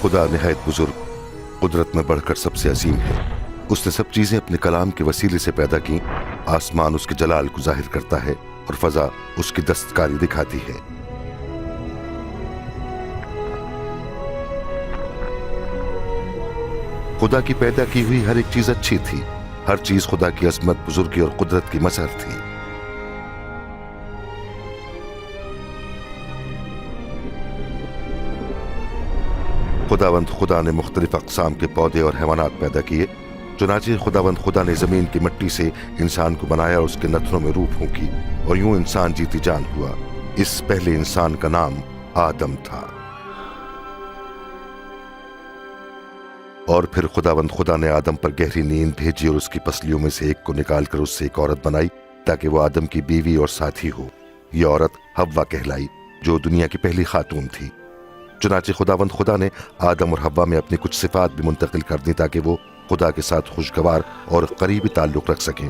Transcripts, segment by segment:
खुदा निहायत बुजुर्ग, कुदरत में बढ़कर सबसे अजीम है। उसने सब चीजें अपने कलाम के वसीले से पैदा की। आसमान उसके जलाल को जाहिर करता है और फजा उसकी दस्तकारी दिखाती है। खुदा की पैदा की हुई हर एक चीज अच्छी थी। हर चीज खुदा की अजमत, बुजुर्गी और कुदरत की मजहर थी। खुदावंद खुदा ने मुख्तलिफ अक़साम के पौधे और हैवानात पैदा किए। चुनांचे खुदावंद खुदा ने जमीन की मिट्टी से इंसान को बनाया और उसके नथनों में रूह फूंकी, और यूं इंसान जीती जान हुआ। इस पहले इंसान का नाम आदम था। और फिर खुदावंद खुदा ने आदम पर गहरी नींद भेजी और उसकी पसलियों में से एक को निकालकर उससे एक औरत बनाई, ताकि वो आदम की बीवी और साथी हो। ये औरत हव्वा कहलाई, जो दुनिया की पहली खातून थी। चुनांचे खुदावंद खुदा ने आदम और हव्वा में अपनी कुछ सिफात भी मुंतकिल कर दी, ताकि वो खुदा के साथ खुशगवार और करीबी ताल्लुक रख सकें।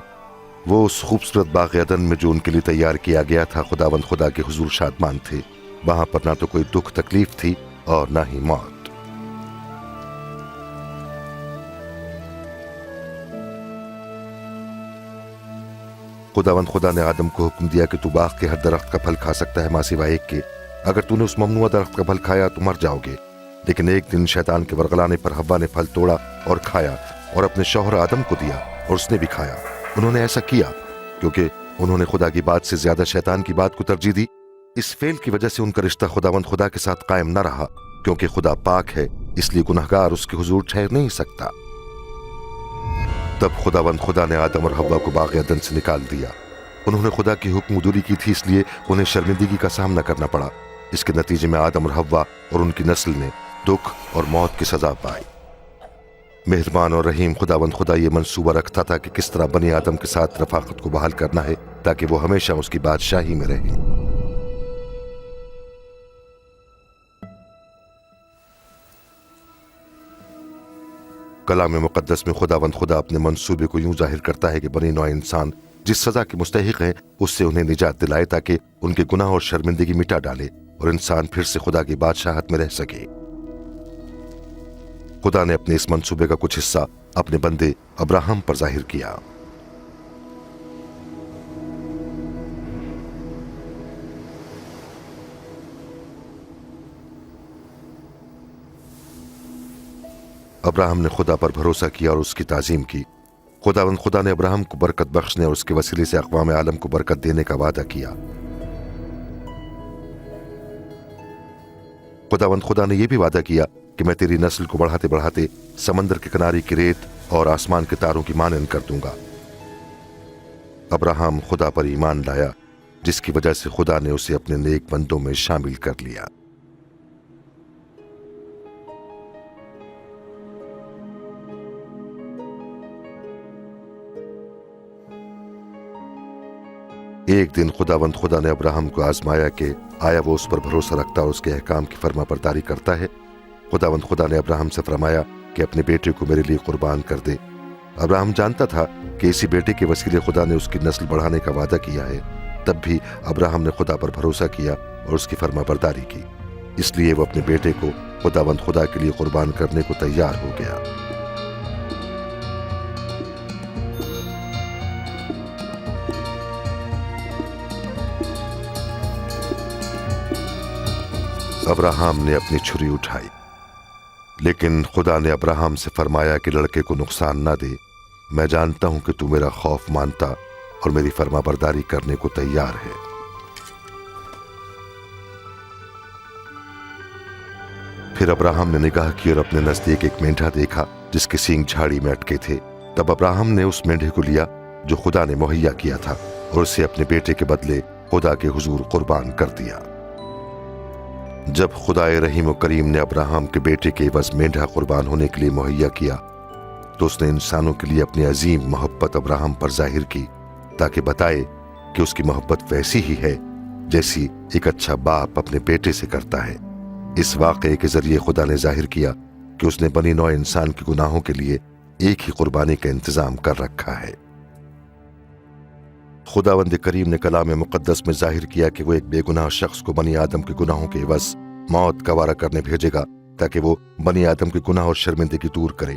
वो उस खूबसूरत बाग अदन में जो उनके लिए तैयार किया गया था, खुदावंद खुदा के हुजूर शादमान थे। वहां पर ना तो कोई दुख तकलीफ थी और ना ही मौत। खुदावंद खुदा ने आदम को हुक्म दिया कि तू बाग के हर दरख्त का फल खा सकता है, मां सिवाय एक के। अगर तूने उस ममनुआ दरख्त का फल खाया तो मर जाओगे। लेकिन एक दिन शैतान के वरगलाने पर हव्वा ने फल तोड़ा और खाया और अपने शौहर आदम को दिया, और उसने भी खाया। उन्होंने ऐसा किया क्योंकि उन्होंने खुदा की बात से ज्यादा शैतान की बात को तरजीह दी। इस फेल की वजह से उनका रिश्ता खुदावंद खुदा के साथ कायम न रहा, क्योंकि खुदा पाक है, इसलिए गुनहगार उसके हुजूर ठहर नहीं सकता। तब खुदावंद खुदा ने आदम और हव्वा को बाग अदन से निकाल दिया। उन्होंने खुदा की हुक्मदूरी की थी, इसलिए उन्हें शर्मिंदगी का सामना करना पड़ा। इसके नतीजे में आदम और हव्वा और उनकी नस्ल ने दुख और मौत की सजा पाई। मेहरबान और रहीम खुदावंद खुदा ये मंसूबा रखता था कि किस तरह बनी आदम के साथ रफाकत को बहाल करना है, ताकि वो हमेशा उसकी बादशाही में रहे। कलाम मुकद्दस में खुदावंद खुदा अपने मंसूबे को यूं जाहिर करता है कि बनी नौ इंसान जिस सजा के मुस्तहिक है, उससे उन्हें निजात दिलाए, ताकि उनके गुनाह और शर्मिंदगी मिटा डाले और इंसान फिर से खुदा की बादशाहत में रह सके। खुदा ने अपने इस मंसूबे का कुछ हिस्सा अपने बंदे अब्राहम पर जाहिर किया। अब्राहम ने खुदा पर भरोसा किया और उसकी ताजीम की। खुदावंद खुदा ने अब्राहम को बरकत बख्शने और उसके वसीले से अक़वाम आलम को बरकत देने का वादा किया। खुदावंद खुदा ने यह भी वादा किया कि मैं तेरी नस्ल को बढ़ाते बढ़ाते समंदर के किनारे की रेत और आसमान के तारों की मानंद कर दूंगा। अब्राहम खुदा पर ईमान लाया, जिसकी वजह से खुदा ने उसे अपने नेक बंदों में शामिल कर लिया। एक दिन खुदावंद खुदा ने अब्राहम को आजमाया कि आया वो उस पर भरोसा रखता और उसके अहकाम की फरमा बरदारी करता है। खुदावंद खुदा ने अब्राहम से फरमाया कि अपने बेटे को मेरे लिए कुर्बान कर दे। अब्राहम जानता था कि इसी बेटे के वसीले खुदा ने उसकी नस्ल बढ़ाने का वादा किया है। तब भी अब्राहम ने खुदा पर भरोसा किया और उसकी फरमा बरदारी की, इसलिए वो अपने बेटे को खुदावंद खुदा के लिए कुर्बान करने को तैयार हो गया। अब्राहम ने अपनी छुरी उठाई, लेकिन खुदा ने अब्राहम से फरमाया कि लड़के को नुकसान ना दे। मैं जानता हूं कि तू मेरा खौफ मानता और मेरी फरमा बरदारी करने को तैयार है। फिर अब्राहम ने निगाह की और अपने नजदीक एक मेंढा देखा जिसके सींग झाड़ी में अटके थे। तब अब्राहम ने उस मेंढे को लिया जो खुदा ने मुहैया किया था और उसे अपने बेटे के बदले खुदा के हुजूर कुर्बान कर दिया। जब खुदाए रहीम और करीम ने अब्राहम के बेटे के एवज मेंढा कुर्बान होने के लिए मुहैया किया, तो उसने इंसानों के लिए अपनी अजीम मोहब्बत अब्राहम पर जाहिर की, ताकि बताए कि उसकी मोहब्बत वैसी ही है जैसी एक अच्छा बाप अपने बेटे से करता है। इस वाक़े के जरिए खुदा ने जाहिर किया कि उसने बनी नौ इंसान के गुनाहों के लिए एक ही कुर्बानी का इंतजाम कर रखा है। खुदावंद करीम ने कलाम मुकद्दस में जाहिर किया कि वो एक बेगुनाह शख्स को बनी आदम के गुनाहों के एवज मौत का वारा करने भेजेगा, تاکہ وہ بنی آدم کے گناہ اور شرمندگی دور کرے۔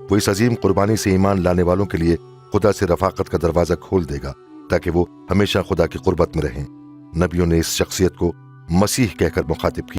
وہ اس عظیم قربانی سے ایمان لانے والوں کے لیے خدا سے رفاقت کا دروازہ کھول دے گا تاکہ وہ ہمیشہ خدا کی قربت میں رہیں۔ نبیوں نے اس شخصیت کو مسیح کہہ کر مخاطب کیا۔